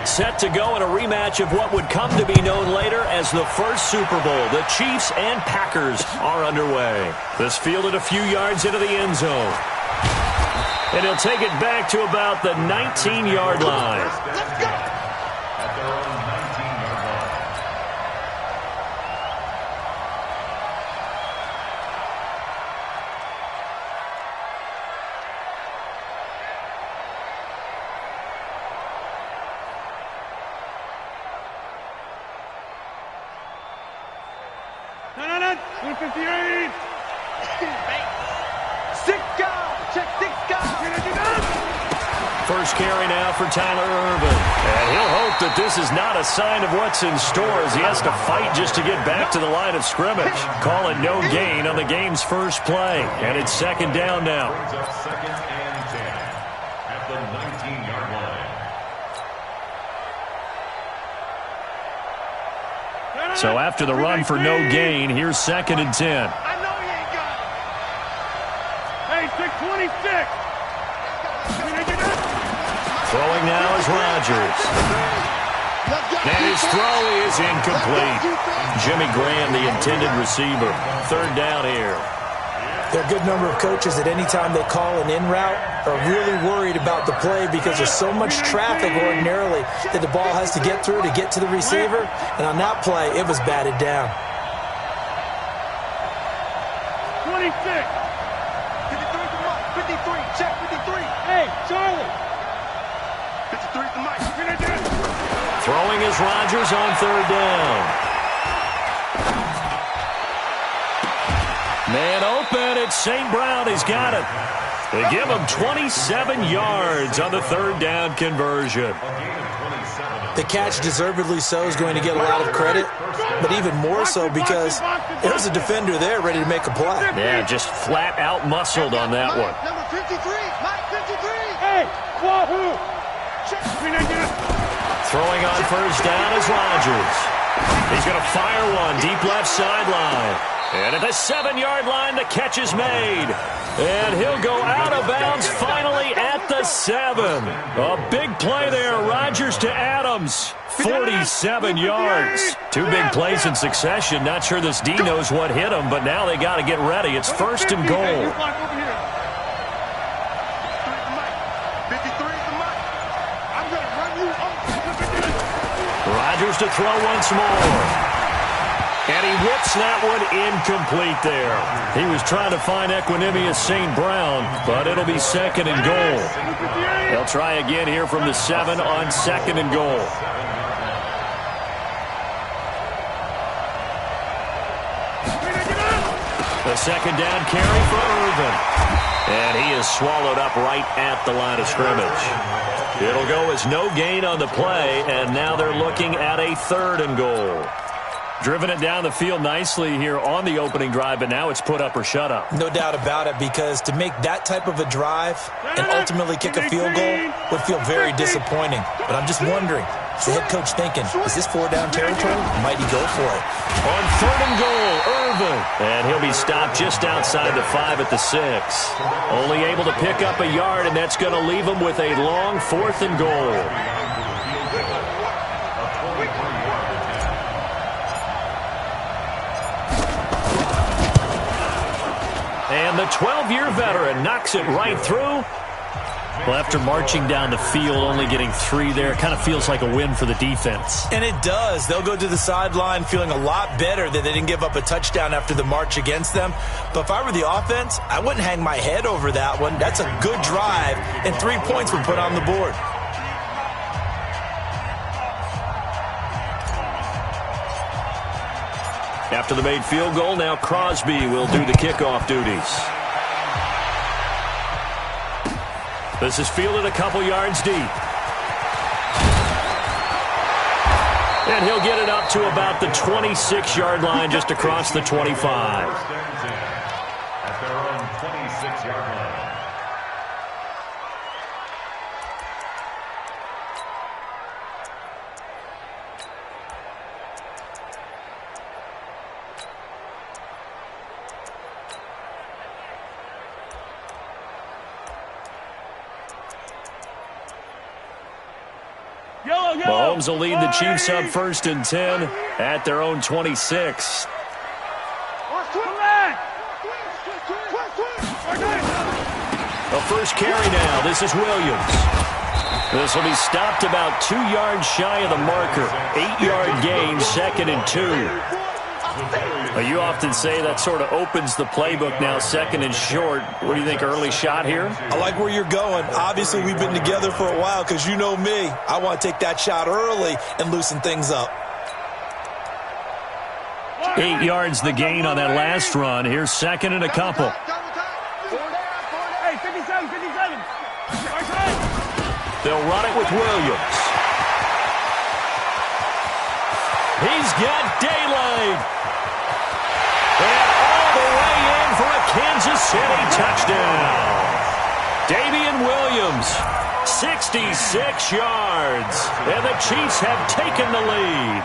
Set to go in a rematch of what would come to be known later as the first Super Bowl. The Chiefs and Packers are underway. This fielded a few yards into the end zone. And he'll take it back to about the 19-yard line. Let's go. At their own 19-yard line. No. 158. Six guys. Check six guys. First carry now for Tyler Irvin. And he'll hope that this is not a sign of what's in store as he has to fight just to get back to the line of scrimmage. Call it no gain on the game's first play. And it's second down now. Brings up second and 10 at the 19-yard line. So after the run for no gain, here's second and 10. I know he ain't got it. Hey, 626. Throwing now is Rodgers. And his throw is incomplete. Jimmy Graham, the intended receiver. Third down here. There are a good number of coaches that any time they call an in route are really worried about the play because there's so much traffic ordinarily that the ball has to get through to get to the receiver. And on that play, it was batted down. 26. 53, check 53. Hey, Charlie. 53 to Mike. Throwing is Rodgers on third down. Man open, it's St. Brown. He's got it. They give him 27 yards on the third down conversion. The catch, deservedly so, is going to get a lot of credit, but even more so because there's a defender there ready to make a play. Yeah, just flat out muscled on that one. Number 53, Mike 53. Hey, Wahoo. Throwing on first down is Rodgers. He's going to fire one deep left sideline. And at the 7-yard line, the catch is made. And he'll go out of bounds finally at the 7. A big play there. Rodgers to Adams. 47 yards. Two big plays in succession. Not sure this D knows what hit him, but now they got to get ready. It's first and goal. Rodgers to throw once more. And he whips that one incomplete there. He was trying to find Equanimous St. Brown, but it'll be second and goal. They'll try again here from the 7 on second and goal. The second down carry for Irvin. And he is swallowed up right at the line of scrimmage. It'll go as no gain on the play, and now they're looking at a third and goal. Driven it down the field nicely here on the opening drive, but now it's put up or shut up. No doubt about it, because to make that type of a drive and ultimately kick a field goal would feel very disappointing. But I'm just wondering, is the head coach thinking, is this 4-down territory? Might he go for it? On third and goal, Irvin. And he'll be stopped just outside the 5 at the 6. Only able to pick up a yard, and that's going to leave him with a long fourth and goal. And the 12-year veteran knocks it right through. Well, after marching down the field, only getting 3 there, kind of feels like a win for the defense. And it does. They'll go to the sideline feeling a lot better that they didn't give up a touchdown after the march against them. But if I were the offense, I wouldn't hang my head over that one. That's a good drive, and 3 points were put on the board. After the made field goal, now Crosby will do the kickoff duties. This is fielded a couple yards deep. And he'll get it up to about the 26-yard line, just across the 25. At their own 26-yard line. Mahomes will lead the Chiefs up 1st and 10 at their own 26. A first carry now. This is Williams. This will be stopped about 2 yards shy of the marker. 8-yard gain, 2nd and 2. Well, you often say that sort of opens the playbook now, 2nd and short. What do you think, early shot here? I like where you're going. Obviously, we've been together for a while because you know me. I want to take that shot early and loosen things up. 8 yards the gain on that last run. Here's 2nd and a couple. They'll run it with Williams. He's got daylight. And all the way in for a Kansas City touchdown. Damian Williams, 66 yards. And the Chiefs have taken the lead.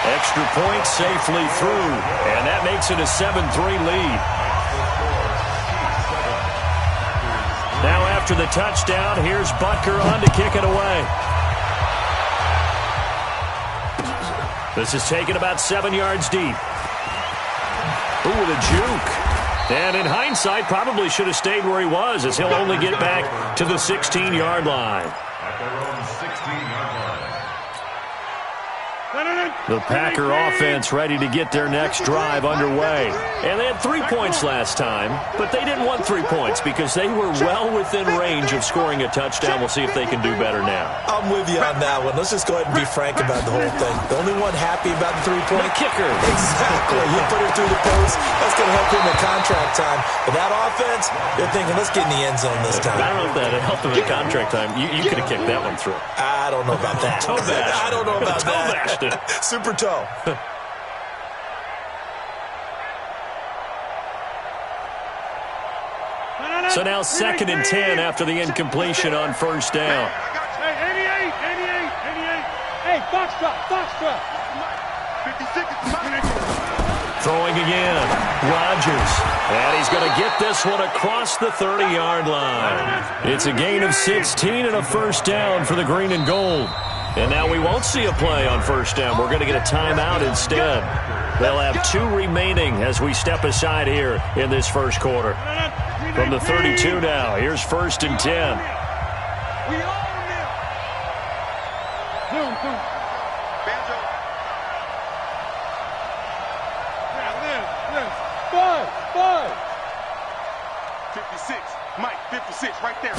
Extra point safely through. And that makes it a 7-3 lead. Now after the touchdown, here's Butker on to kick it away. This is taken about 7 yards deep. Ooh, with a juke. And in hindsight, probably should have stayed where he was, as he'll only get back to the 16-yard line. At their own 16-yard line. The Packer offense ready to get their next drive underway. And they had 3 points last time, but they didn't want 3 points because they were well within range of scoring a touchdown. We'll see if they can do better now. I'm with you on that one. Let's just go ahead and be frank about the whole thing. The only one happy about the 3-point kicker. Exactly. You put it through the post. That's going to help him in contract time. But that offense, they're thinking, let's get in the end zone this time. I don't know if that helped him in contract time. You could have kicked that one through. I don't know about that. Toe bashed. I don't know about Toe that. bashed it. Super toe. So now 2nd and 10 after the incompletion on 1st down. Hey, 88. Hey, Foxtrot. 56 is mine. Throwing again. Rodgers. And he's going to get this one across the 30-yard line. It's a gain of 16 and a 1st down for the green and gold. And now we won't see a play on 1st down. We're going to get a timeout instead. They'll have 2 remaining as we step aside here in this first quarter. From the 32 now, here's 1st and 10. We own them. Zoom. Banjo. Yeah, Five. 56. Mike, 56, right there.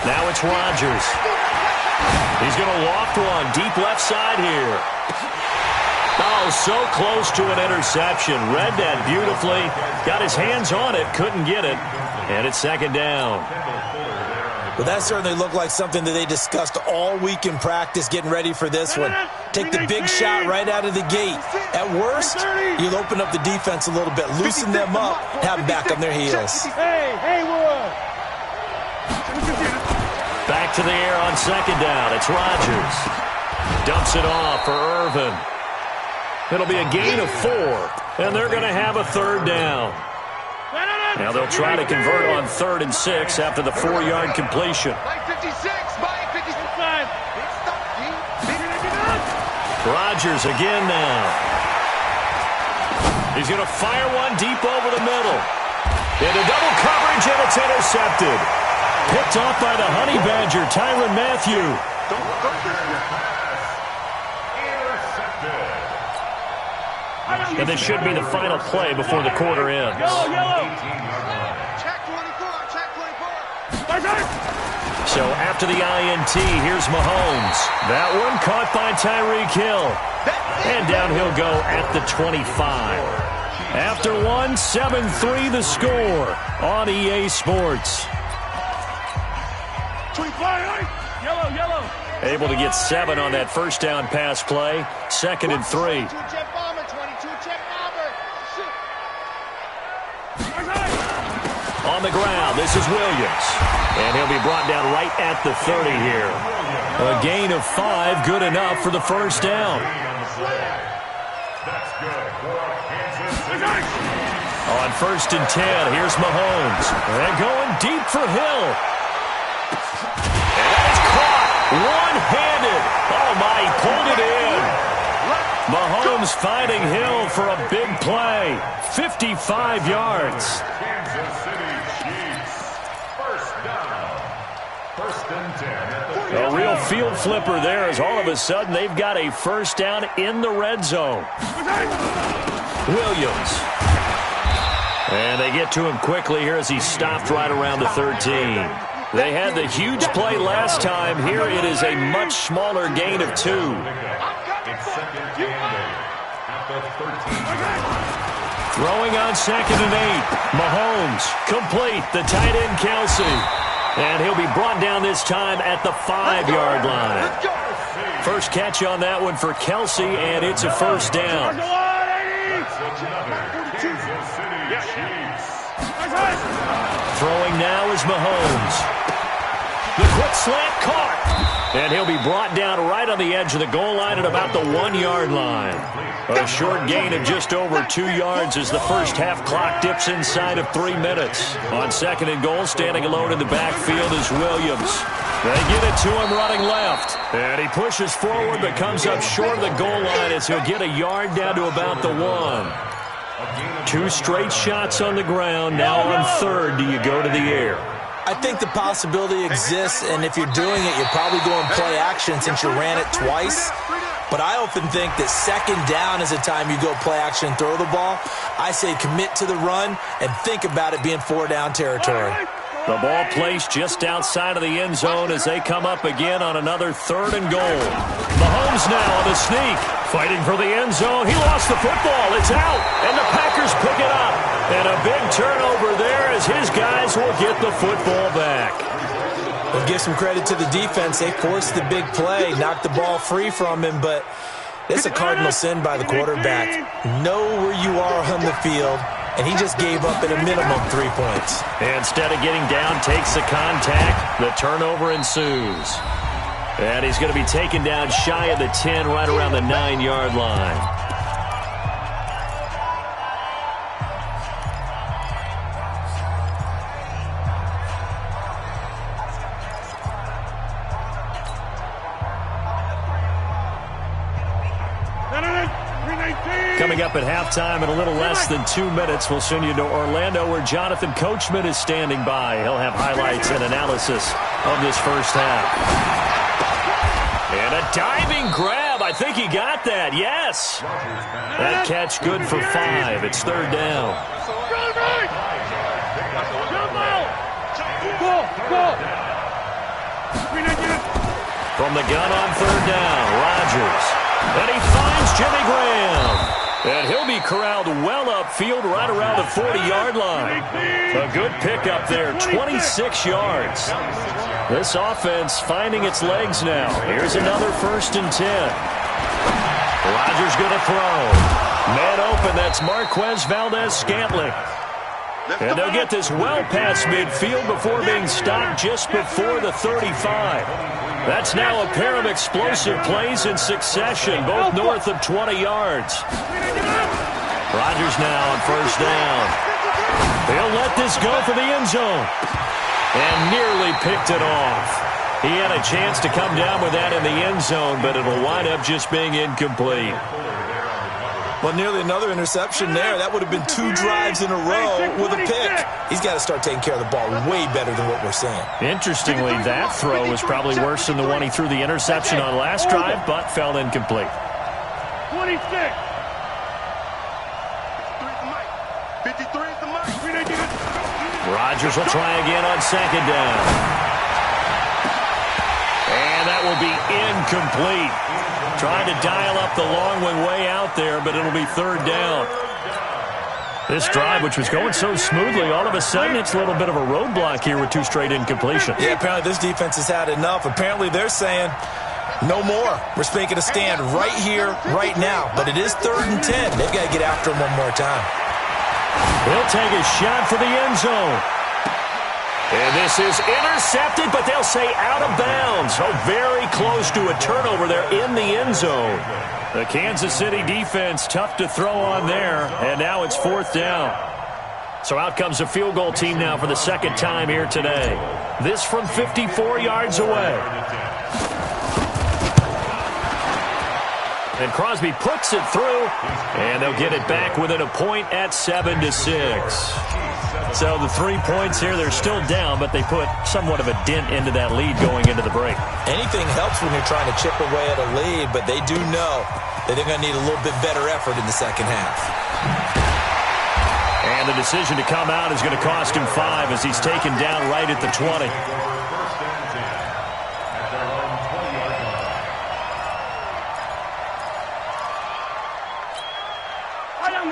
Now it's Rodgers. He's going to loft one deep left side here. Oh, so close to an interception. Read that beautifully. Got his hands on it, couldn't get it. And it's 2nd down. Well, that certainly looked like something that they discussed all week in practice, getting ready for this one. Take the big shot right out of the gate. At worst, you'll open up the defense a little bit, loosen them up, have them back on their heels. Hey, Wood. Back to the air on 2nd down. It's Rodgers. Dumps it off for Irvin. It'll be a gain of 4, and they're going to have a 3rd down. Now they'll try to convert on 3rd and 6 after the 4-yard completion. Mike 56. Rodgers again now. He's going to fire one deep over the middle. Into double coverage, and it's intercepted. Picked off by the Honey Badger, Tyrann Mathieu. And this should be the final play before the quarter ends. Check 24. So after the INT, here's Mahomes. That one caught by Tyreek Hill. And down he'll go at the 25. After one, 7-3 the score on EA Sports. 25. Yellow. Able to get 7 on that 1st down pass play. 2nd and 3. 22 check bomber. On the ground, this is Williams. And he'll be brought down right at the 30 here. A gain of 5, good enough for the 1st down. That's good for Kansas City. On 1st and 10, here's Mahomes. And going deep for Hill. Mahomes finding Hill for a big play. 55 yards. Kansas City Chiefs. First down. First and 10 at the A real field flipper there as all of a sudden they've got a first down in the red zone. Williams. And they get to him quickly here as he stopped right around the 13. They had the huge play last time. Here it is a much smaller gain of 2. It's second and 8 at the 13. Throwing on second and 8. Mahomes complete. The tight end Kelsey. And he'll be brought down this time at the 5-yard line. First catch on that one for Kelsey, and it's a first down. Throwing now is Mahomes. The quick slant caught. And he'll be brought down right on the edge of the goal line at about the 1-yard line. A short gain of just over 2 yards as the first half clock dips inside of 3 minutes. On second and goal, standing alone in the backfield is Williams. They get it to him running left. And he pushes forward but comes up short of the goal line as he'll get a yard down to about the 1. 2 straight shots on the ground. Now on third, do you go to the air? I think the possibility exists, and if you're doing it, you're probably going play action since you ran it twice. But I often think that second down is a time you go play action and throw the ball. I say commit to the run and think about it being 4-down territory. The ball placed just outside of the end zone as they come up again on another third and goal. Mahomes now on the sneak, fighting for the end zone. He lost the football. It's out, and the Packers pick it up. And a big turnover there as his guys will get the football back. We'll give some credit to the defense. They forced the big play, knocked the ball free from him, but it's a cardinal sin by the quarterback. Know where you are on the field, and he just gave up at a minimum 3 points. Instead of getting down, takes the contact. The turnover ensues. And he's going to be taken down shy of the 10, right around the 9-yard line. Coming up at halftime in a little less than 2 minutes, we'll send you to Orlando where Jonathan Coachman is standing by. He'll have highlights and analysis of this first half. And a diving grab. I think he got that. Yes. That catch good for 5. It's third down. From the gun on third down, Rodgers. And he finds Jimmy Graham. And he'll be corralled well upfield right around the 40-yard line. A good pickup there, 26 yards. This offense finding its legs now. Here's another first and 10. Rodgers going to throw. Man open, that's Marquez Valdez-Scantling. And they'll get this well past midfield before being stopped just before the 35. That's now a pair of explosive plays in succession, both north of 20 yards. Rodgers now on first down. He'll let this go for the end zone. And nearly picked it off. He had a chance to come down with that in the end zone, but it'll wind up just being incomplete. Well, nearly another interception there. That would have been 2 drives in a row with a pick. He's got to start taking care of the ball way better than what we're seeing. Interestingly, that throw was probably worse than the one he threw the interception on last drive, but fell incomplete. 26. Rodgers will try again on second down. And that will be incomplete. Trying to dial up the long one way out there, but it'll be third down. This drive, which was going so smoothly, all of a sudden it's a little bit of a roadblock here with 2 straight incompletions. Yeah, apparently this defense has had enough. Apparently they're saying, no more. We're making a stand right here, right now. But it is third and 10. They've got to get after him one more time. He'll take a shot for the end zone. And this is intercepted, but they'll say out of bounds. So very close to a turnover there in the end zone. The Kansas City defense tough to throw on there, and now it's fourth down. So out comes a field goal team now for the second time here today. This from 54 yards away. And Crosby puts it through, and they'll get it back within a point at 7-6. So the 3 points here, they're still down, but they put somewhat of a dent into that lead going into the break. Anything helps when you're trying to chip away at a lead, but they do know that they're going to need a little bit better effort in the second half. And the decision to come out is going to cost him 5 as he's taken down right at the 20.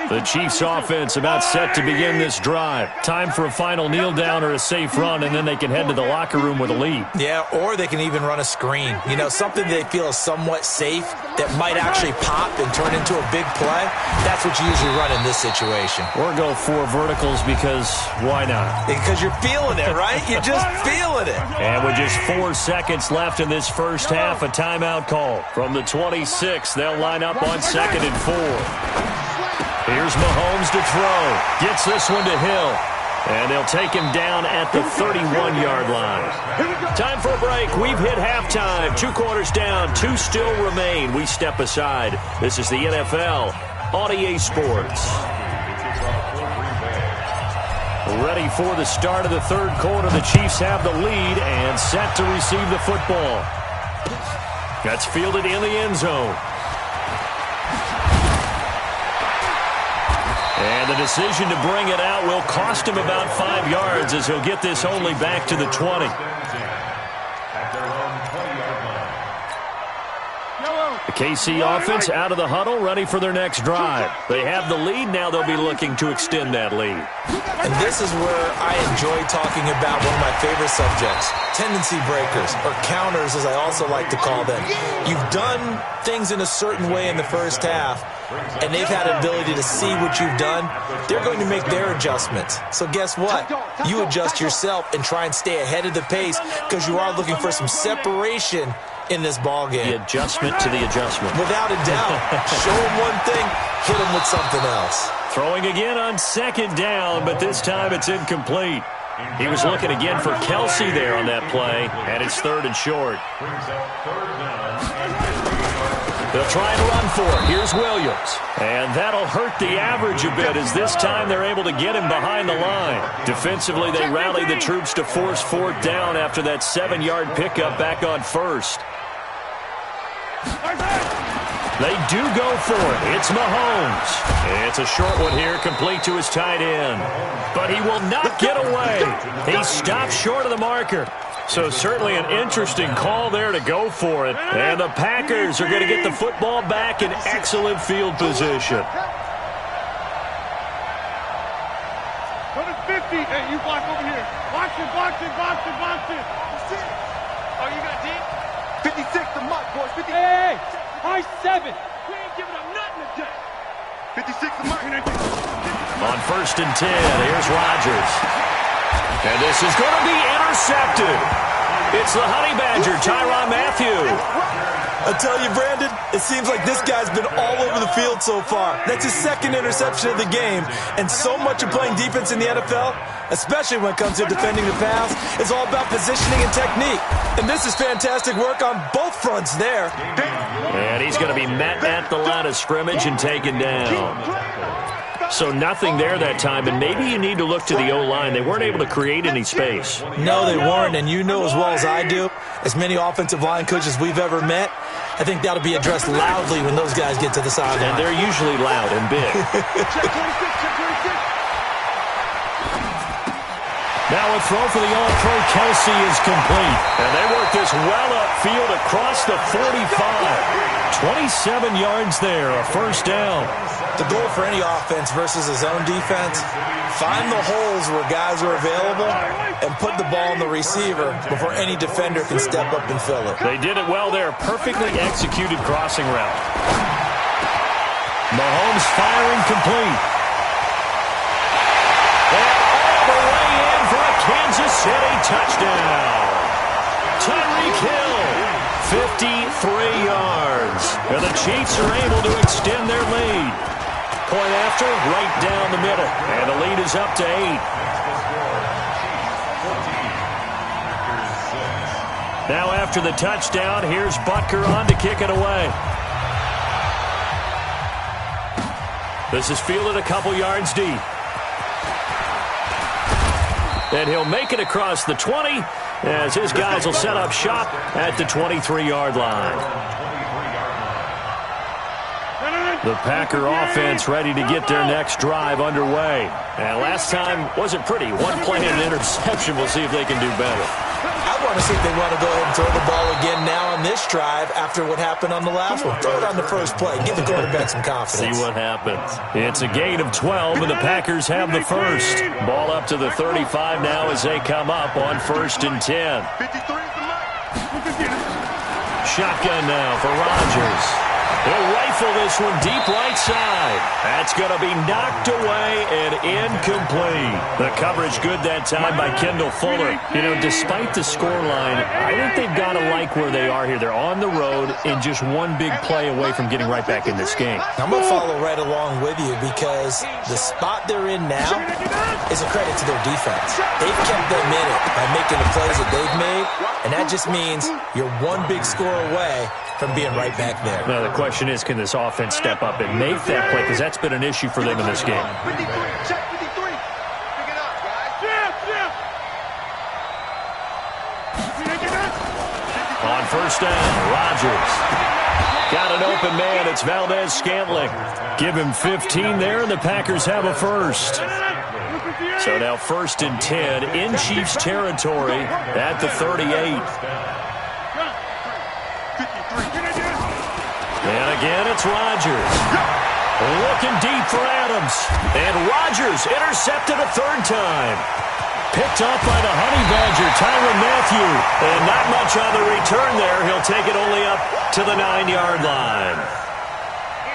The Chiefs offense about set to begin this drive. Time for a final kneel down or a safe run, and then they can head to the locker room with a lead. Yeah, or they can even run a screen. You know, something they feel is somewhat safe that might actually pop and turn into a big play. That's what you usually run in this situation. Or go 4 verticals because why not? Because you're feeling it, right? You're just feeling it. And with just 4 seconds left in this first half, a timeout call. From the 26, they'll line up on 2nd and 4. Here's Mahomes to throw. Gets this one to Hill. And they'll take him down at the 31-yard line. Time for a break. We've hit halftime. 2 quarters down. 2 still remain. We step aside. This is the NFL on EA Sports. Ready for the start of the third quarter. The Chiefs have the lead and set to receive the football. That's fielded in the end zone. And the decision to bring it out will cost him about 5 yards as he'll get this only back to the 20. The KC offense out of the huddle, ready for their next drive. They have the lead. Now they'll be looking to extend that lead. And this is where I enjoy talking about one of my favorite subjects, tendency breakers, or counters as I also like to call them. You've done things in a certain way in the first half, and they've had an ability to see what you've done. They're going to make their adjustments. So guess what? You adjust yourself and try and stay ahead of the pace because you are looking for some separation in this ball game. The adjustment to the adjustment. Without a doubt. Show them one thing, hit them with something else. Throwing again on 2nd down, but this time it's incomplete. He was looking again for Kelsey there on that play, and it's 3rd and short. They'll try and run for it. Here's Williams. And that'll hurt the average a bit as this time they're able to get him behind the line. Defensively, they rally the troops to force 4th down after that 7-yard pickup back on 1st. They do go for it. It's Mahomes. It's a short one here, complete to his tight end. But he will not get away. He stopped short of the marker. So certainly an interesting call there to go for it. And the Packers are going to get the football back in excellent field position. Go to 50. Hey, you block over here. Box it, box it, box it, box it. Oh, you got deep? 56 the mark, boys. 50. Hey, high 7. We ain't giving up nothing today. 56 the mark. On 1st and 10, here's Rodgers. And this is going to be intercepted. It's the Honey Badger, Tyrann Mathieu. I tell you, Brandon, it seems like this guy's been all over the field so far. That's his 2nd interception of the game. And so much of playing defense in the NFL, especially when it comes to defending the pass, is all about positioning and technique. And this is fantastic work on both fronts there. And he's going to be met at the line of scrimmage and taken down. So nothing there that time, and maybe you need to look to the O-line. They weren't able to create any space. No, they weren't, and you know as well as I do, as many offensive line coaches we've ever met, I think that'll be addressed loudly when those guys get to the sideline. And they're usually loud and big. Now a throw for the All-Pro Kelsey is complete. And they work this well upfield across the 45. 27 yards there, a 1st down. The goal for any offense versus his own defense, find the holes where guys are available and put the ball in the receiver before any defender can step up and fill it. They did it well there. Perfectly executed crossing route. Mahomes firing complete. And all the way in for a Kansas City touchdown. Tyreek Hill, 53 yards. And the Chiefs are able to extend their lead. Point after, right down the middle. And the lead is up to 8. Now after the touchdown, here's Butker on to kick it away. This is fielded a couple yards deep. And he'll make it across the 20 as his guys will set up shop at the 23-yard line. The Packer offense ready to get their next drive underway. And last time wasn't pretty. One play and an interception. We'll see if they can do better. I want to see if they want to go ahead and throw the ball again now on this drive after what happened on the last one. Throw it on the first play. Give the quarterback some confidence. See what happens. It's a gain of 12, and the Packers have the first. Ball up to the 35 now as they come up on 1st and 10. Shotgun now for Rodgers. He'll rifle this one deep right side. That's going to be knocked away and incomplete. The coverage good that time by Kendall Fuller. You know, despite the scoreline, I think they've got to like where they are here. They're on the road and just one big play away from getting right back in this game. I'm going to follow right along with you because the spot they're in now is a credit to their defense. They've kept them in it by making the plays that they've made, and that just means you're one big score away from being right back there. Now, the question is, can this offense step up and make that play? Because that's been an issue for them in this game. On 1st down, Rodgers. Got an open man. It's Valdez-Scantling. Give him 15 there, and the Packers have a first. So now 1st and 10 in Chiefs territory at the 38. And again, it's Rodgers. Looking deep for Adams. And Rodgers intercepted a 3rd time. Picked up by the Honey Badger, Tyrann Mathieu. And not much on the return there. He'll take it only up to the 9-yard line.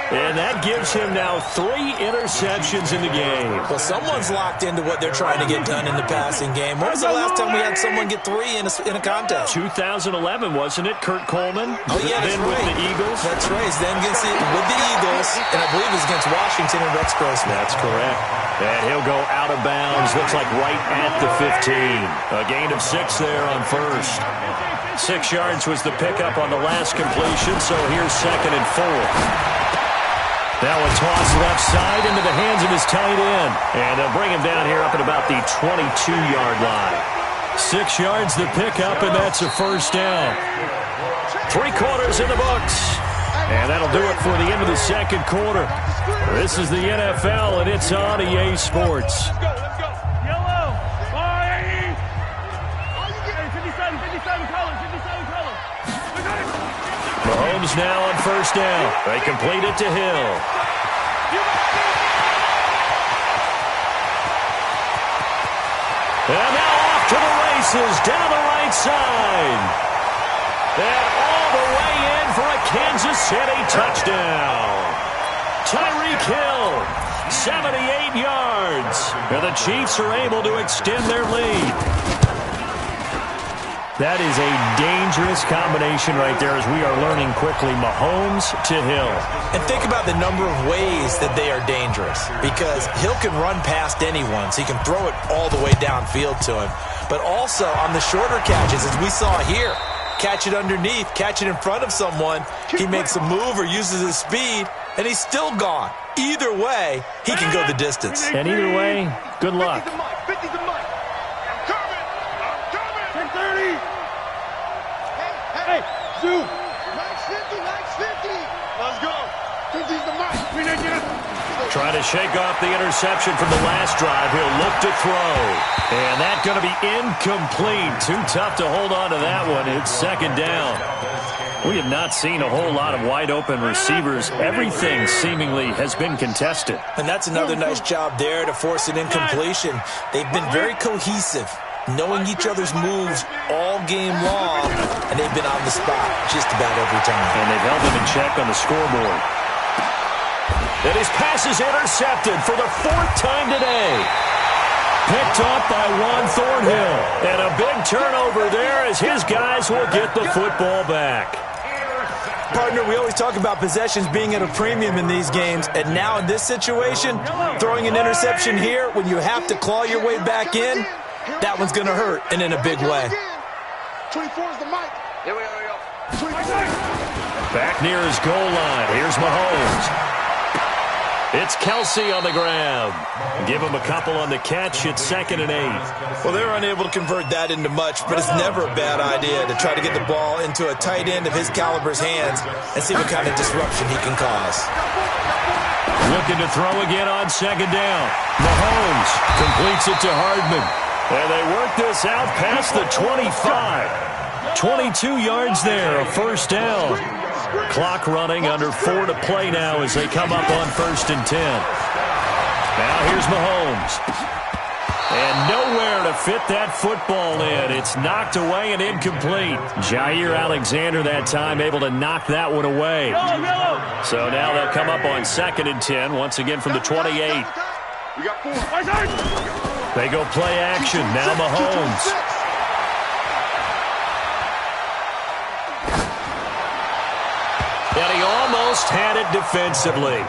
And that gives him now 3 interceptions in the game. Well, someone's locked into what they're trying to get done in the passing game. When was the last time we had someone get 3 in a contest? 2011, wasn't it? Kurt Coleman? Oh, yeah, that's then right. With the Eagles? That's right. Then with the Eagles, and I believe it was against Washington and Rex Grossman. That's correct. And he'll go out of bounds. Looks like right at the 15. A gain of 6 there on 1st. 6 yards was the pickup on the last completion, so here's 2nd and 4. Now a toss left side into the hands of his tight end. And they'll bring him down here up at about the 22-yard line. 6 yards the pickup, and that's a 1st down. 3 quarters in the books. And that'll do it for the end of the 2nd quarter. This is the NFL, and it's on EA Sports. Let's go. Yellow. Bye. 57 colors. Mahomes now on 1st down. They complete it to Hill. And now off to the races down the right side. And all the way in for a Kansas City touchdown. Tyreek Hill, 78 yards. And the Chiefs are able to extend their lead. That is a dangerous combination right there as we are learning quickly. Mahomes to Hill. And think about the number of ways that they are dangerous, because Hill can run past anyone, so he can throw it all the way downfield to him. But also on the shorter catches, as we saw here, catch it underneath, catch it in front of someone, he makes a move or uses his speed, and he's still gone. Either way, he can go the distance. And either way, good luck. Hey, Zoom. Max 50. Let's go. 50's the mark. Trying to shake off the interception from the last drive. He'll look to throw. And that's going to be incomplete. Too tough to hold on to that one. It's 2nd down. We have not seen a whole lot of wide-open receivers. Everything seemingly has been contested. And that's another nice job there to force an incompletion. They've been very cohesive, knowing each other's moves all game long, and they've been on the spot just about every time. And they've held them in check on the scoreboard. And his pass is intercepted for the 4th time today. Picked up by Juan Thornhill. And a big turnover there as his guys will get the football back. Partner, we always talk about possessions being at a premium in these games, and now in this situation, throwing an interception here when you have to claw your way back in, that one's going to hurt, and in a big way. 24 is the mic. Here we go. Back near his goal line. Here's Mahomes. It's Kelsey on the grab. Give him a couple on the catch. It's 2nd and 8. Well, they're unable to convert that into much, but it's never a bad idea to try to get the ball into a tight end of his caliber's hands and see what kind of disruption he can cause. Looking to throw again on 2nd down. Mahomes completes it to Hardman. And they work this out past the 25. 22 yards there, a 1st down. Clock running, under 4 to play now as they come up on 1st and 10. Now here's Mahomes. And nowhere to fit that football in. It's knocked away and incomplete. Jair Alexander that time able to knock that one away. So now they'll come up on 2nd and 10, once again from the 28. They go play action. Now Mahomes. And he almost had it defensively.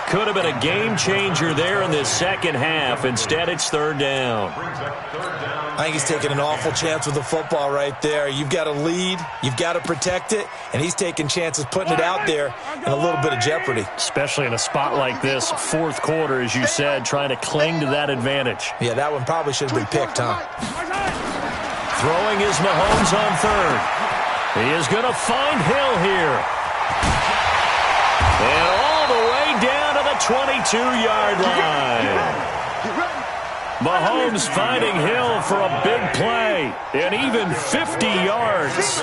Could have been a game changer there in this second half. Instead, it's 3rd down. I think he's taking an awful chance with the football right there. You've got to lead, you've got to protect it, and he's taking chances putting it out there in a little bit of jeopardy. Especially in a spot like this, 4th quarter, as you said, trying to cling to that advantage. Yeah, that one probably should have been picked, huh? Throwing is Mahomes on 3rd. He is going to find Hill here. And all the way down to the 22-yard line. Mahomes finding Hill for a big play. And even 50 yards.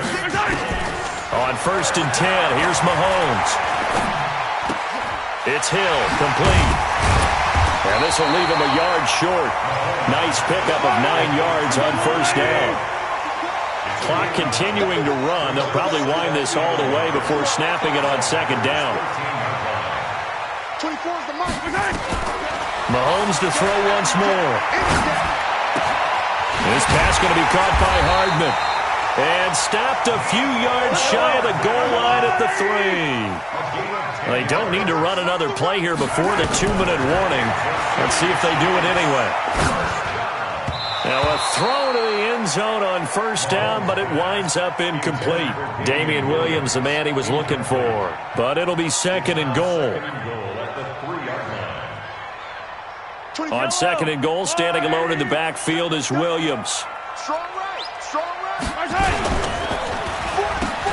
On 1st and 10, here's Mahomes. It's Hill, complete. And this will leave him a yard short. Nice pickup of 9 yards on 1st down. Clock continuing to run. They'll probably wind this all the way before snapping it on 2nd down. Mahomes to throw once more. This pass going to be caught by Hardman. And stopped a few yards shy of the goal line at the 3. They don't need to run another play here before the 2-minute warning. Let's see if they do it anyway. Now a throw to the end zone on 1st down, but it winds up incomplete. Damian Williams, the man he was looking for. But it'll be 2nd and goal. On 2nd and goal, standing alone in the backfield is Williams.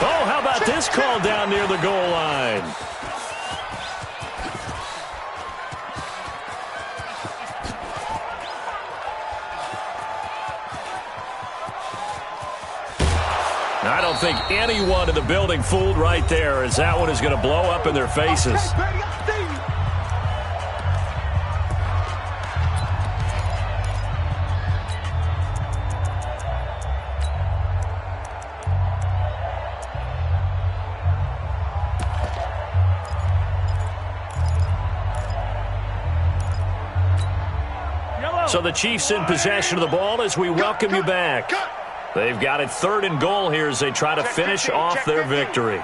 Oh, how about this call down near the goal line? I don't think anyone in the building fooled right there, as that one is going to blow up in their faces. So the Chiefs in possession of the ball as we welcome you back. They've got it 3rd and goal here as they try to finish off their victory.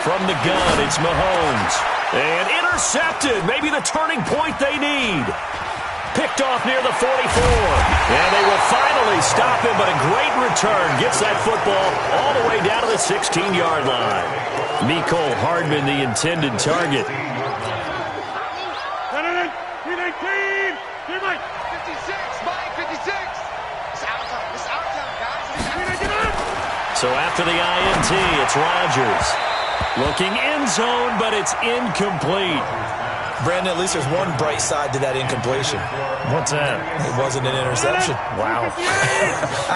From the gun, it's Mahomes. And intercepted. Maybe the turning point they need. Picked off near the 44. And they will finally stop him, but a great return. Gets that football all the way down to the 16-yard line. Mecole Hardman, the intended target. So after the INT, it's Rodgers. Looking end zone, but it's incomplete. Brandon, at least there's one bright side to that incompletion. What's that? It wasn't an interception. Wow.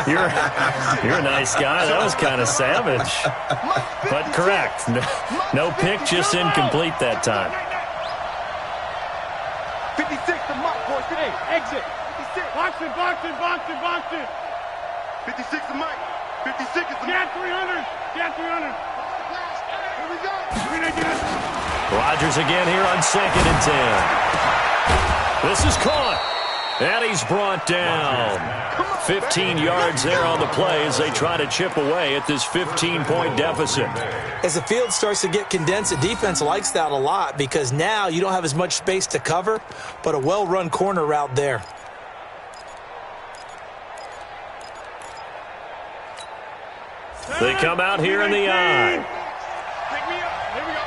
You're a nice guy. That was kind of savage. But correct. No pick, just incomplete that time. 56 to Mike, boys. Hey, exit. 56. Box it, box it, box it, box it. 56 to Mike. 56 is the Get 300. Get 300. Here we go. Rodgers again here on 2nd and 10. This is caught. And he's brought down. 15 yards there on the play as they try to chip away at this 15-point deficit. As the field starts to get condensed, the defense likes that a lot because now you don't have as much space to cover, but a well-run corner route there. come out here in the I. Pick me up. Here we go.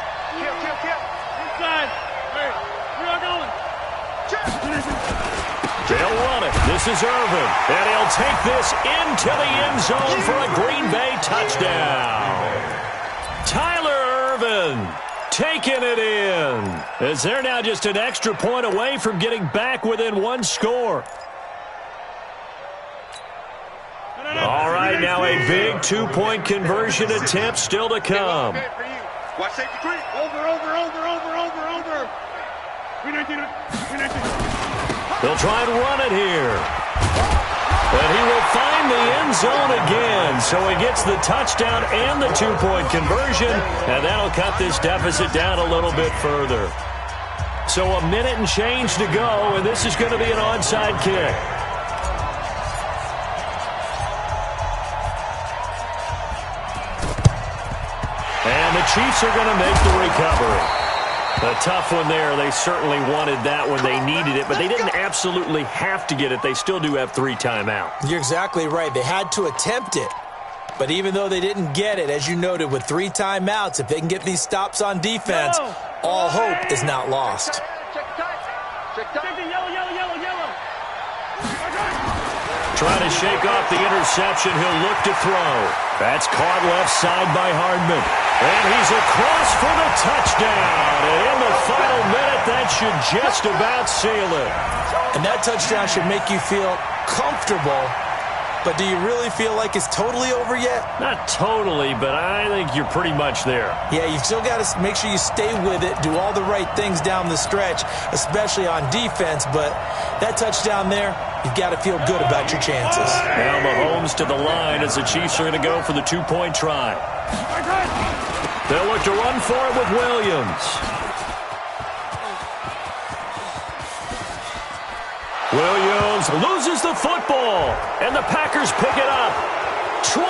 Kill. Inside. Hey, we are going. They'll run it. This is Irvin. And he'll take this into the end zone for a Green Bay touchdown. Tyler Irvin taking it in, as they're now just an extra point away from getting back within one score. All right, now a big two-point conversion attempt still to come. Watch safety creep. Over. 319. They'll try and run it here. But he will find the end zone again. So he gets the touchdown and the two-point conversion, and that'll cut this deficit down a little bit further. So a minute and change to go, and this is going to be an onside kick. And the Chiefs are going to make the recovery. A tough one there. They certainly wanted that when they needed it, but they didn't absolutely have to get it. They still do have 3 timeouts. You're exactly right. They had to attempt it. But even though they didn't get it, as you noted, with 3 timeouts, if they can get these stops on defense, all hope is not lost. Trying to shake off the interception. He'll look to throw. That's caught left side by Hardman. And he's across for the touchdown. And in the final minute, that should just about seal it. And that touchdown should make you feel comfortable. But do you really feel like it's totally over yet? Not totally, but I think you're pretty much there. Yeah, you've still got to make sure you stay with it, do all the right things down the stretch, especially on defense. But that touchdown there, you've got to feel good about your chances. Now Mahomes to the line as the Chiefs are going to go for the 2-point try. They'll look to run for it with Williams. Williams loses the football, and the Packers pick it up. 20,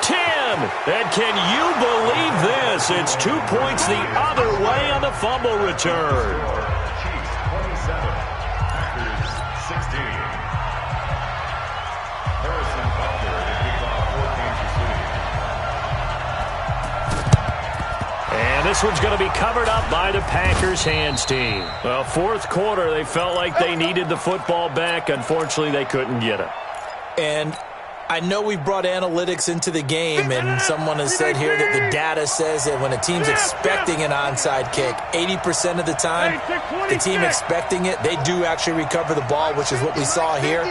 10, and can you believe this? It's 2 points the other way on the fumble return. Chiefs 27, Packers 16. Harrison Butker to kick off for Kansas City. And this one's going to be covered up by the Packers hands team. Well, fourth quarter, they felt like they needed the football back. Unfortunately, they couldn't get it. And I know we brought analytics into the game, and someone has said here that the data says that when a team's expecting an onside kick, 80% of the time, the team expecting it, they do actually recover the ball, which is what we saw here.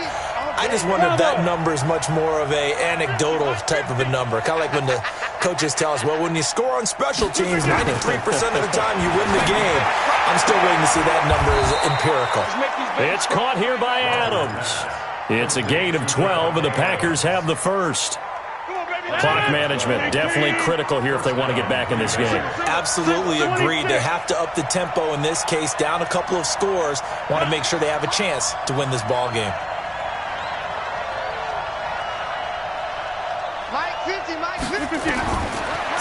I just wonder if that number is much more of a anecdotal type of a number. Kind of like when the coaches tell us, well, when you score on special teams, 93% of the time you win the game. I'm still waiting to see that number as empirical. It's caught here by Adams. It's a gain of 12, and the Packers have the first. Clock management, definitely critical here if they want to get back in this game. Absolutely agreed. They have to up the tempo in this case, down a couple of scores. Want to make sure they have a chance to win this ball game.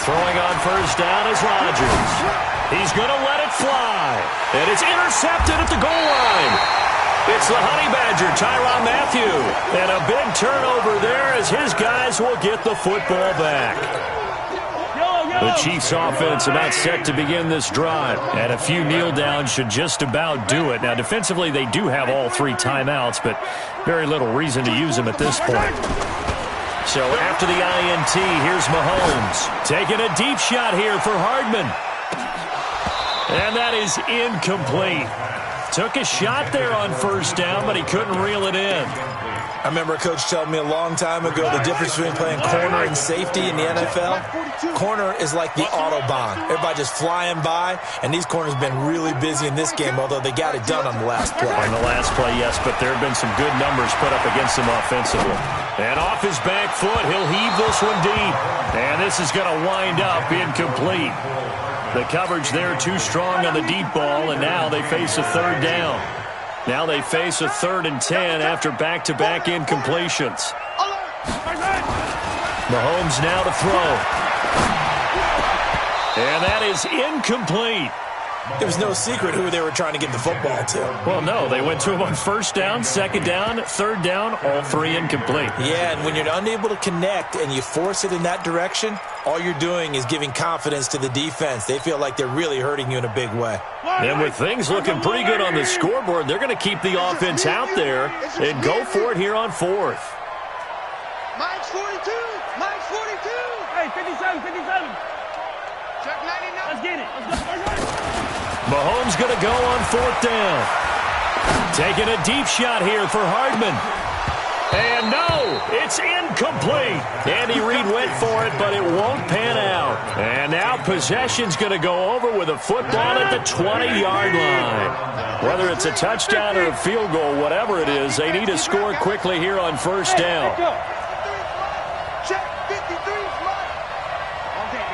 Throwing on first down is Rodgers. He's going to let it fly. And it's intercepted at the goal line. It's the Honey Badger, Tyrann Mathieu. And a big turnover there as his guys will get the football back. The Chiefs offense about set to begin this drive. And a few kneel downs should just about do it. Now, defensively, they do have all 3 timeouts, but very little reason to use them at this point. So after the INT, here's Mahomes. Taking a deep shot here for Hardman. And that is incomplete. Took a shot there on first down, but he couldn't reel it in. I remember a coach telling me a long time ago the difference between playing corner and safety in the NFL. Corner is like the Autobahn. Everybody just flying by, and these corners have been really busy in this game, although they got it done on the last play. On the last play, yes, but there have been some good numbers put up against him offensively. And off his back foot, he'll heave this one deep. And this is going to wind up incomplete. The coverage there too strong on the deep ball, and now they face a third down. Now they face a 3rd and 10 after back-to-back incompletions. Mahomes now to throw. And that is incomplete. It was no secret who they were trying to get the football to. Well, no, they went to him on first down, second down, third down, all three incomplete. Yeah, and when you're unable to connect and you force it in that direction, all you're doing is giving confidence to the defense. They feel like they're really hurting you in a big way. And with things looking pretty good on the scoreboard, they're going to keep the offense out there and go for it here on fourth. Mike's 42. Mike's 42. Hey, 57, 57. Check 99. Let's get it. Let's go. Mahomes going to go on fourth down. Taking a deep shot here for Hardman. And no, it's incomplete. Andy Reid went for it, but it won't pan out. And now possession's going to go over with a football at the 20-yard line. Whether it's a touchdown or a field goal, whatever it is, they need to score quickly here on first down. Check 53's Mike. All day.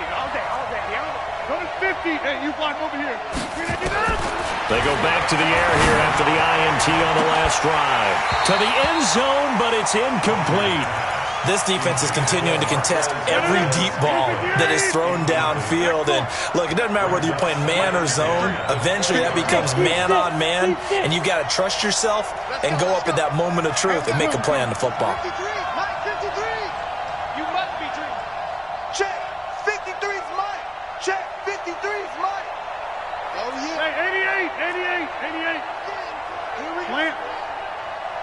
Go to 50. Hey, you block over here. They go back to the air here after the INT on the last drive. To the end zone, but it's incomplete. This defense is continuing to contest every deep ball that is thrown downfield. And look, it doesn't matter whether you're playing man or zone. Eventually, that becomes man on man, and you've got to trust yourself and go up at that moment of truth and make a play on the football. 53, Mike 53. You must be dreaming. Check 53's Mike. Check 53's Mike. Oh, yeah. Hey, 88. Here we go.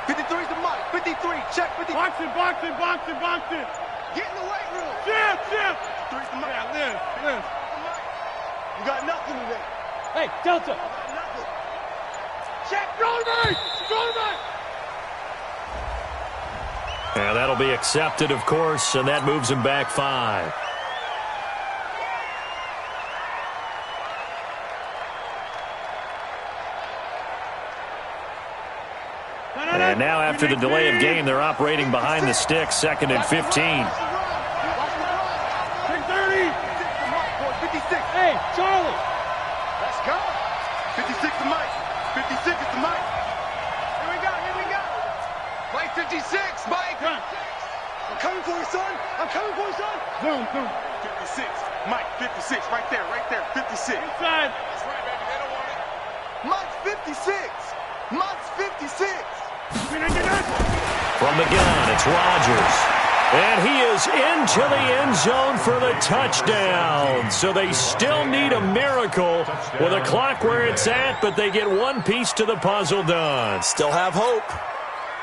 53's the Mike. 53. Check 53. Box it. Get in the weight room. Shift. 53's the Mike. Yeah, live. You got nothing today. Hey, Delta. Nothing. Check. Throw it. And that'll be accepted, of course, and that moves him back 5. And now after the delay of game, they're operating behind the sticks, 2nd and 15. 30. 56. Hey, Charlie. Let's go. 56 to Mike. 56 is to Mike. Here we go. Mike 56. Mike. I'm coming for you, son. Zoom. 56. Mike 56. Right there. 56. Inside. That's right, baby. They don't want it. Mike's 56. 56. From the gun, it's Rodgers. And he is into the end zone for the touchdown. So they still need a miracle with a clock where it's at, but they get one piece to the puzzle done. Still have hope.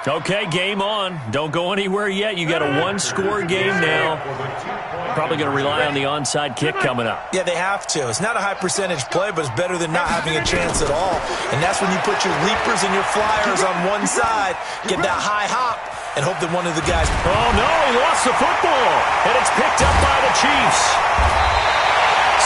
Okay, game on. Don't go anywhere yet. You got a one-score game now. Probably going to rely on the onside kick coming up. Yeah, they have to. It's not a high-percentage play, but it's better than not having a chance at all. And that's when you put your leapers and your flyers on one side, get that high hop, and hope that one of the guys... Oh, no, he lost the football. And it's picked up by the Chiefs.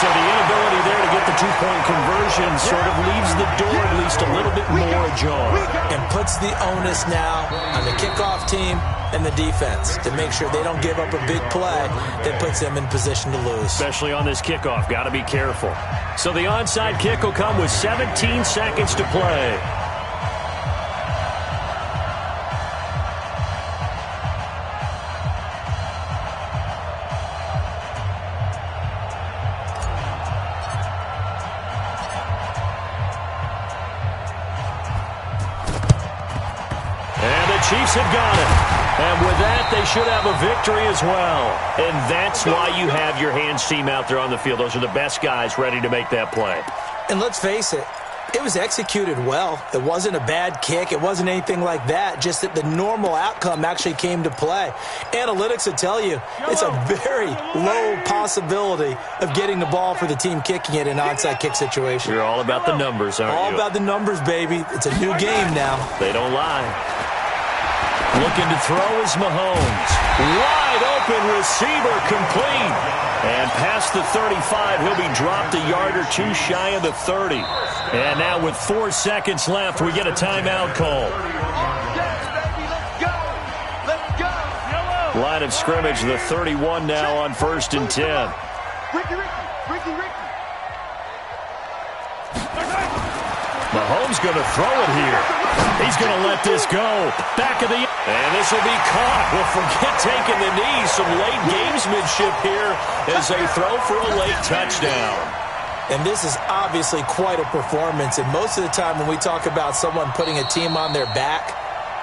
So the inability there to get the two-point conversion sort of leaves the door at least a little bit more ajar. And puts the onus now on the kickoff team and the defense to make sure they don't give up a big play that puts them in position to lose. Especially on this kickoff. Got to be careful. So the onside kick will come with 17 seconds to play. Chiefs have got it. And with that, they should have a victory as well. And that's why you have your hands team out there on the field. Those are the best guys ready to make that play. And let's face it, it was executed well. It wasn't a bad kick. It wasn't anything like that. Just that the normal outcome actually came to play. Analytics will tell you it's a very low possibility of getting the ball for the team kicking it in an onside kick situation. You're all about the numbers, aren't you? All about the numbers, baby. It's a new game now. They don't lie. Looking to throw is Mahomes. Wide open receiver complete. And past the 35, he'll be dropped a yard or two shy of the 30. And now with 4 seconds left, we get a timeout call. Line of scrimmage, the 31 now on 1st and 10. Mahomes going to throw it here. He's going to let this go. Back of the... And this will be caught. Well, forget taking the knee. Some late gamesmanship here as they throw for a late touchdown. And this is obviously quite a performance. And most of the time when we talk about someone putting a team on their back,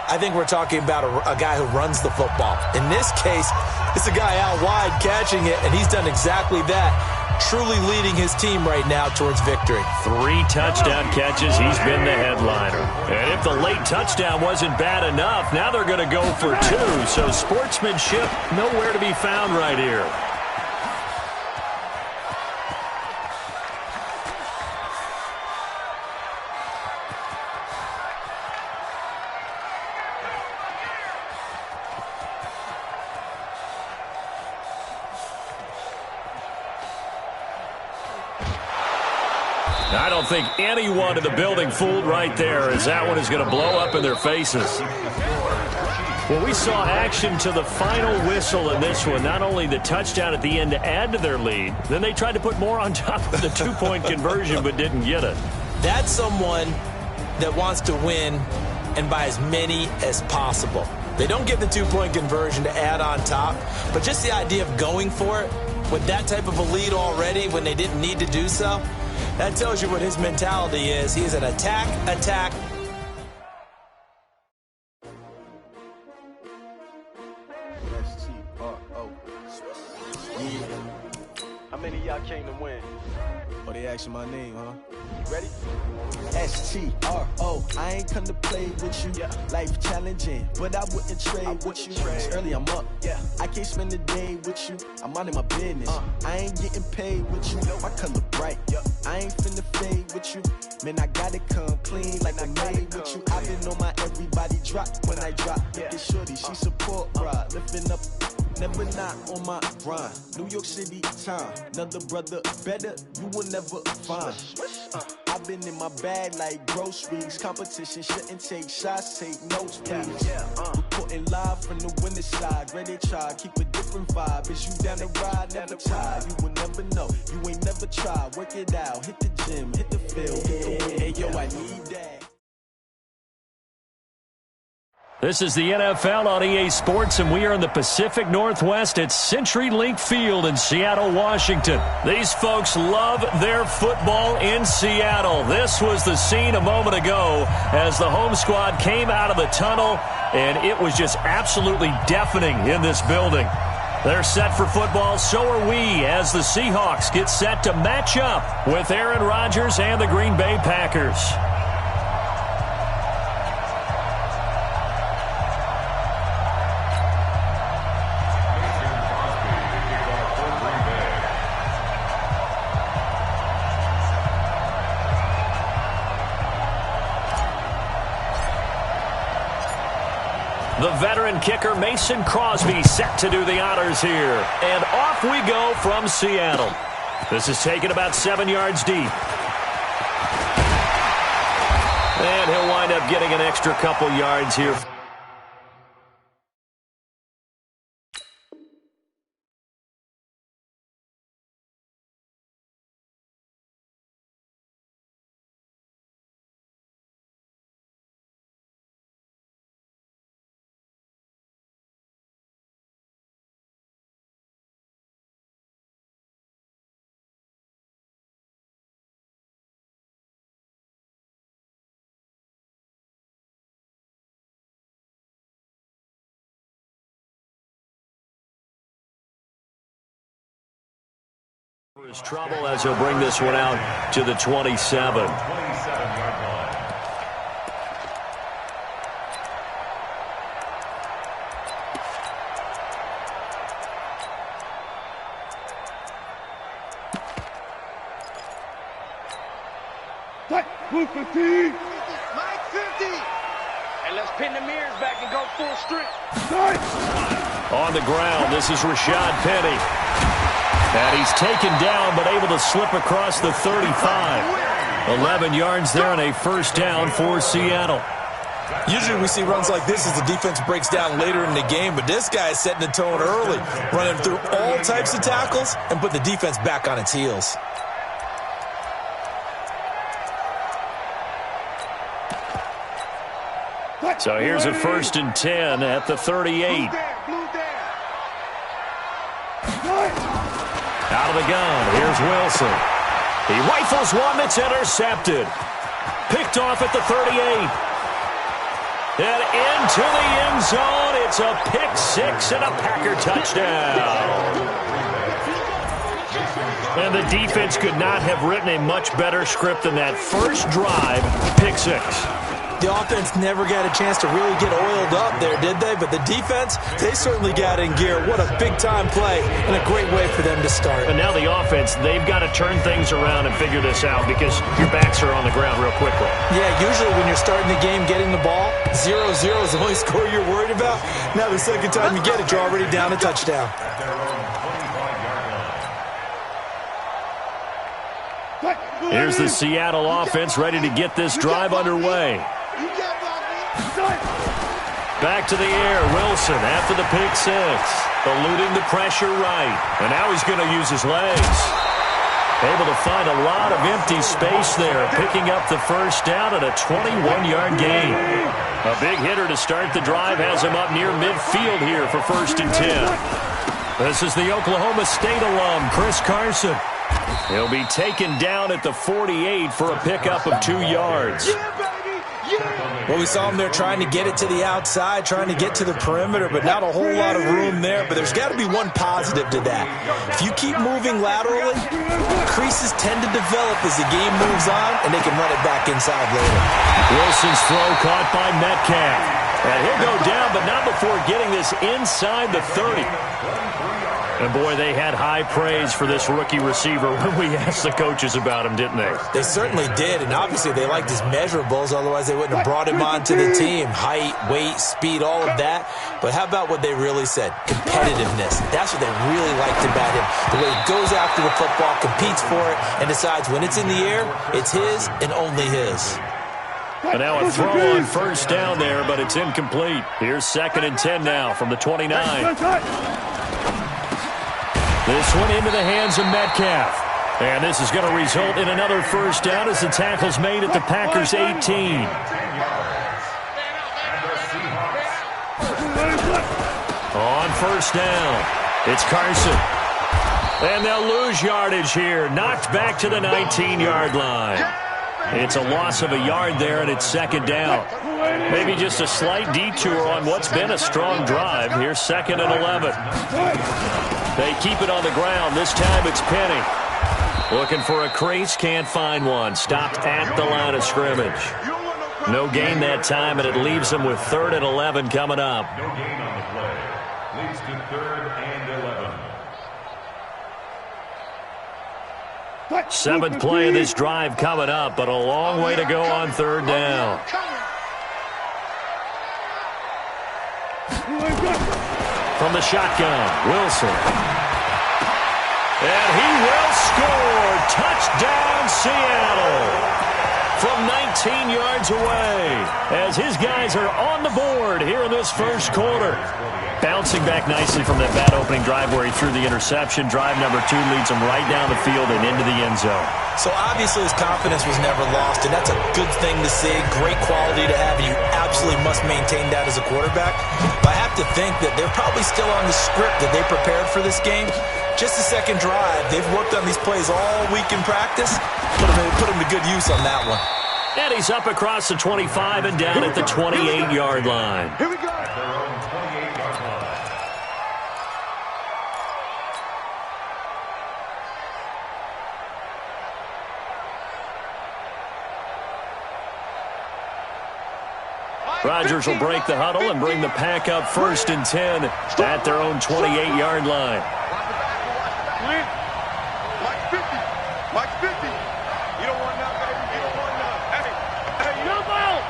I think we're talking about a guy who runs the football. In this case, it's a guy out wide catching it, and he's done exactly that, truly leading his team right now towards victory. 3 touchdown catches. He's been the headliner. And if the late touchdown wasn't bad enough, now they're going to go for 2. So sportsmanship nowhere to be found right here. I don't think anyone in the building fooled right there, as that one is going to blow up in their faces. Well, we saw action to the final whistle in this one. Not only the touchdown at the end to add to their lead, then they tried to put more on top of the 2-point conversion but didn't get it. That's someone that wants to win and by as many as possible. They don't get the 2-point conversion to add on top, but just the idea of going for it with that type of a lead already when they didn't need to do so, that tells you what his mentality is. He is an attack. How many of y'all came to win? Oh, they asking my name, huh? Ready? S-T-R-O. I ain't come to play with you. Yeah. Life challenging, but I wouldn't trade with you. It's early, I'm up. Yeah. I can't spend the day with you. I'm minding my business. I ain't getting paid with you. My color bright. Yeah. I ain't finna fade with you. Man, I gotta come clean like I made with you. I've been on my everybody drop when I drop. Yeah. This shorty, she support ride. Lifting up. Never not on my grind. New York City time. Another brother better, you will never find. I've been in my bag like groceries. Competition shouldn't take shots, take notes, please. Reporting live from the winning side. Ready to try, keep a different vibe. Is you down the ride, never tired. You will never know, you ain't never tried. Work it out, hit the gym, hit the field, hit the win. Hey yo, I need that. This is the NFL on EA Sports, and we are in the Pacific Northwest at CenturyLink Field in Seattle, Washington. These folks love their football in Seattle. This was the scene a moment ago as the home squad came out of the tunnel, and it was just absolutely deafening in this building. They're set for football, so are we, as the Seahawks get set to match up with Aaron Rodgers and the Green Bay Packers. The veteran kicker Mason Crosby set to do the honors here. And off we go from Seattle. This is taken about 7 yards deep. And he'll wind up getting an extra couple yards here. His trouble as he'll bring this one out to the 27. 27-yard line. Blue 15. Mike 50. And let's pin the mirrors back and go full strength. On the ground, this is Rashad Penny. And he's taken down, but able to slip across the 35. 11 yards there and a first down for Seattle. Usually we see runs like this as the defense breaks down later in the game, but this guy is setting the tone early, running through all types of tackles and put the defense back on its heels. So here's a 1st and 10 at the 38. Out of the gun, here's Wilson. He rifles one that's intercepted. Picked off at the 38. And into the end zone. It's a pick six and a Packer touchdown. And the defense could not have written a much better script than that first drive, pick six. The offense never got a chance to really get oiled up there, did they? But the defense, they certainly got in gear. What a big-time play and a great way for them to start. And now the offense, they've got to turn things around and figure this out because your backs are on the ground real quickly. Yeah, usually when you're starting the game getting the ball, 0-0 is the only score you're worried about. Now the second time you get it, you're already down a touchdown. Here's the Seattle offense ready to get this drive underway. Back to the air, Wilson after the pick six. Eluding the pressure right. And now he's going to use his legs. Able to find a lot of empty space there, picking up the first down at a 21-yard gain. A big hitter to start the drive has him up near midfield here for 1st and 10. This is the Oklahoma State alum, Chris Carson. He'll be taken down at the 48 for a pickup of 2 yards. Well, we saw him there trying to get it to the outside, trying to get to the perimeter, but not a whole lot of room there. But there's got to be one positive to that. If you keep moving laterally, creases tend to develop as the game moves on, and they can run it back inside later. Wilson's throw caught by Metcalf. And he'll go down, but not before getting this inside the 30. And, boy, they had high praise for this rookie receiver when we asked the coaches about him, didn't they? They certainly did, and obviously they liked his measurables. Otherwise, they wouldn't have brought him onto the team. Height, weight, speed, all of that. But how about what they really said? Competitiveness. That's what they really liked about him. The way he goes after the football, competes for it, and decides when it's in the air, it's his and only his. And now a throw on first down there, but it's incomplete. Here's 2nd and 10 now from the 29. This one into the hands of Metcalf. And this is going to result in another first down as the tackle's made at the Packers' 18. On first down, it's Carson. And they'll lose yardage here. Knocked back to the 19-yard line. It's a loss of a yard there, and it's 2nd down. Maybe just a slight detour on what's been a strong drive. Here's 2nd and 11. They keep it on the ground. This time it's Penny. Looking for a crease, can't find one. Stopped at the line of scrimmage. No gain that time, and it leaves them with 3rd and 11 coming up. No gain on the play. Leads to 3rd and 11. 7th play of this drive coming up, but a long way to go on 3rd down. From the shotgun, Wilson. And he will score. Touchdown, Seattle. From 19 yards away, as his guys are on the board here in this first quarter. Bouncing back nicely from that bad opening drive where he threw the interception. Drive number 2 leads him right down the field and into the end zone. So obviously his confidence was never lost, and that's a good thing to see. Great quality to have, and you absolutely must maintain that as a quarterback. But I have to think that they're probably still on the script that they prepared for this game. Just the second drive. They've worked on these plays all week in practice. Put them to good use on that one. And he's up across the 25 and down at the 28-yard line. Here we go. At their own 28-yard line. Rodgers will break the huddle and bring the pack up 1st and 10 at their own 28-yard line. Mike 50. Mike 50. You don't want none, baby. You don't want none. Hey, jump out.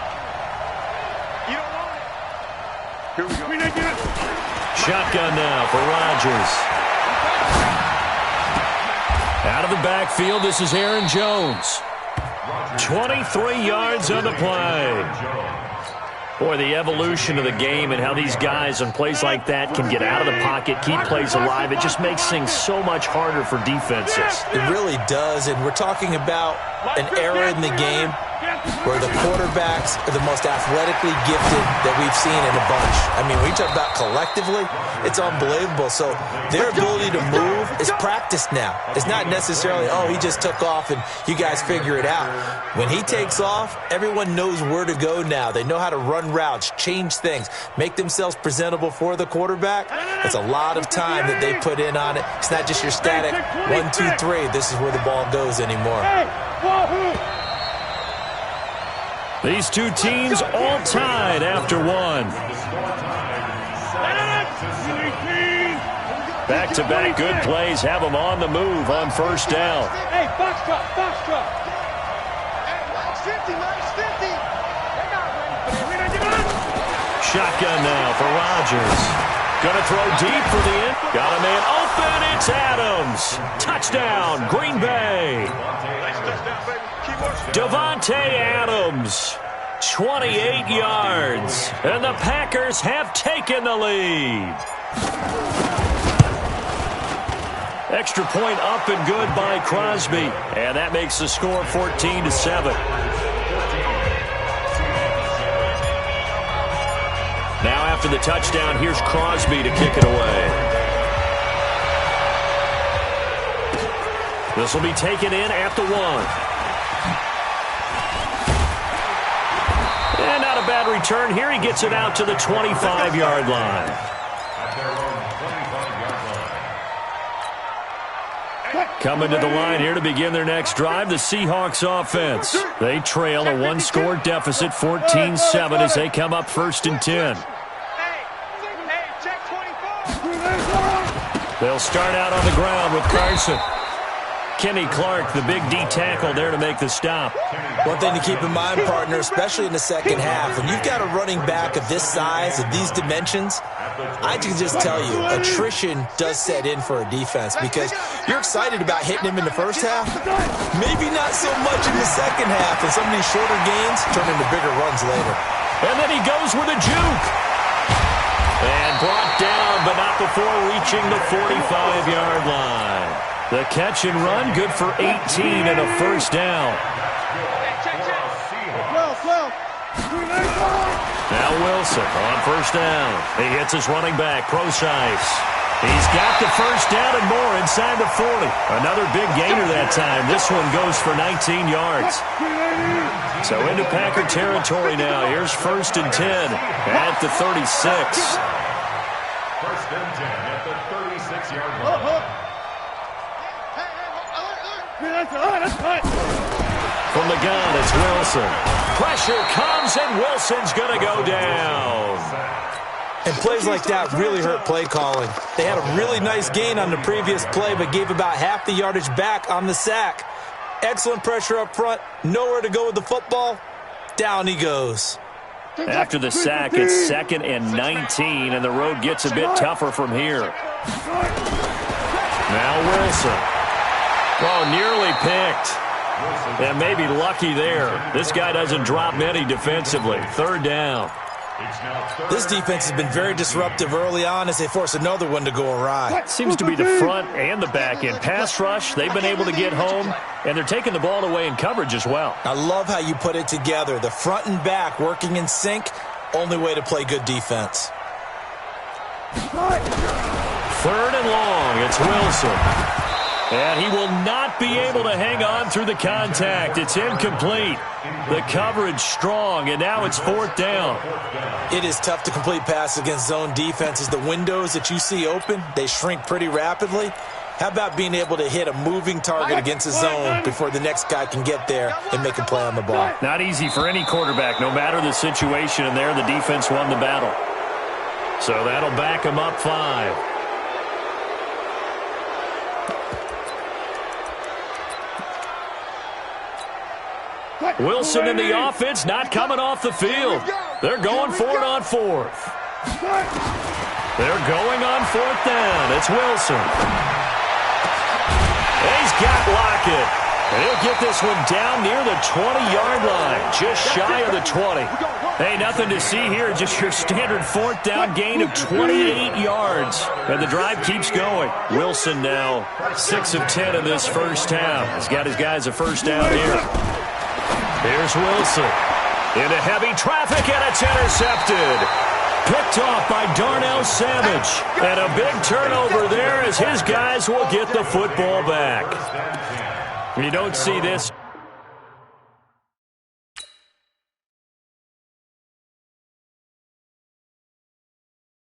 You don't want it. Here we go. Shotgun now for Rodgers. Out of the backfield, this is Aaron Jones. 23 yards on the play. Boy, the evolution of the game and how these guys on plays like that can get out of the pocket, keep plays alive, it just makes things so much harder for defenses. It really does, and we're talking about an era in the game where the quarterbacks are the most athletically gifted that we've seen in a bunch. I mean, when you talk about collectively, it's unbelievable. So their ability to move is practiced now. It's not necessarily, oh, he just took off and you guys figure it out. When he takes off, everyone knows where to go now. They know how to run routes, change things, make themselves presentable for the quarterback. It's a lot of time that they put in on it. It's not just your static 1, 2, 3. This is where the ball goes anymore. These two teams all tied after one. Back-to-back good plays have them on the move on first down. Hey, box drop, box drop. Shotgun now for Rodgers. Gonna throw deep for the end. Got a man open. It's Adams. Touchdown, Green Bay. Davante Adams, 28 yards, and the Packers have taken the lead. Extra point up and good by Crosby, and that makes the score 14-7. Now after the touchdown, here's Crosby to kick it away. This will be taken in at the 1. And not a bad return here. He gets it out to the 25-yard line. Coming to the line here to begin their next drive, the Seahawks offense. They trail a one-score deficit, 14-7, as they come up 1st and 10. They'll start out on the ground with Carson. Kenny Clark, the big D tackle there to make the stop. One thing to keep in mind, partner, especially in the second half, when you've got a running back of this size, of these dimensions, I can just tell you, attrition does set in for a defense because you're excited about hitting him in the first half. Maybe not so much in the second half, and some of these shorter gains turn into bigger runs later. And then he goes with a juke. And brought down, but not before reaching the 45-yard line. The catch and run, good for 18 and a first down. Now Wilson on first down. He hits his running back, Procise. He's got the first down and more inside the 40. Another big gainer that time. This one goes for 19 yards. So into Packer territory now. Here's 1st and 10 at the 36. 1st and 10 at the 36-yard line. From the gun, it's Wilson. Pressure comes, and Wilson's going to go down. And plays like that really hurt play calling. They had a really nice gain on the previous play, but gave about half the yardage back on the sack. Excellent pressure up front. Nowhere to go with the football. Down he goes. After the sack, it's 2nd and 19, and the road gets a bit tougher from here. Now Wilson. Oh, nearly picked. And maybe lucky there. This guy doesn't drop many defensively. 3rd down. This defense has been very disruptive early on as they force another one to go awry. Seems to be the front and the back end. Pass rush, they've been able to get home, and they're taking the ball away in coverage as well. I love how you put it together. The front and back working in sync, only way to play good defense. 3rd and long, it's Wilson. And he will not be able to hang on through the contact. It's incomplete. The coverage strong, and now it's 4th down. It is tough to complete pass against zone defenses. The windows that you see open, they shrink pretty rapidly. How about being able to hit a moving target against a zone before the next guy can get there and make a play on the ball? Not easy for any quarterback, no matter the situation, and there the defense won the battle. So that'll back him up 5. Wilson in the offense, not coming off the field. They're going for it on 4th. They're going on 4th down. It's Wilson. He's got Lockett. And he'll get this one down near the 20-yard line, just shy of the 20. Hey, nothing to see here, just your standard fourth down gain of 28 yards. And the drive keeps going. Wilson now 6 of 10 in this first half. He's got his guys a first down here. Here's Wilson. Into heavy traffic, and it's intercepted. Picked off by Darnell Savage. And a big turnover there as his guys will get the football back. You don't see this